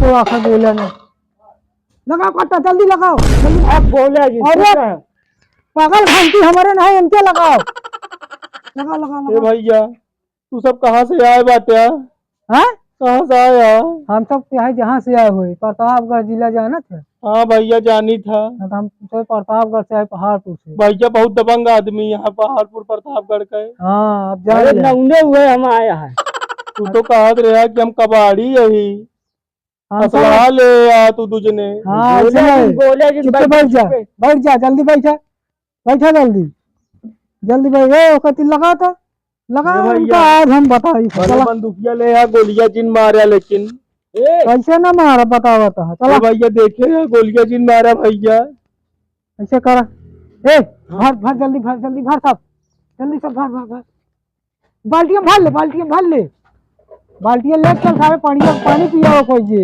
तो आखिर बोला नहीं। लगाओ कट्टा, जल्दी लगाओ जल्दी। अब बोले जी अरे पागल घंटी हमारे नहीं, इनके लगाओ। लगाओ लगाओ ए लगाओ। भैया तू सब कहाँ से आए बाटे? हाँ कहाँ से आया? हम सब यहाँ जहाँ से आए हुए प्रतापगढ़ जिला जाना थे। हाँ भैया जानी था। तो हम तो प्रतापगढ़ से आए, पहाड़पुर से। भैया बहुत दबंग आदमी यहाँ पहाड़पुर प्रतापगढ़ का है। हाँ अब जा अरे रहे हैं। नौने हुए हम आया है। तू तो कहा रहा कि हम कबाड़ी यही हम सब असला ले आ तू तुझने। हाँ ऐसे नहीं। बोले जी चुपचाप बैठ जा, बैठ जा, जल्दी बैठा, बैठा जल्दी जल्दी बैठ गए। ओके तिल लगा तो लगा ए भैया। उनका आज हम बताई। चला बंदूकिया ले आ, गोलियां जिन मारा लेकिन कैसे ना मारा बता बता। चला भैया देखे गोलियां जिन मारा भैया। ऐसे करा। ए भर भर जल्दी, भर जल्दी, भर सब जल्दी, सब भर भर भर। बाल्टियां भर ले, बाल्टियां भर ले, बाल्टियां ले चल सारे पानी पानी पिया कोई जी।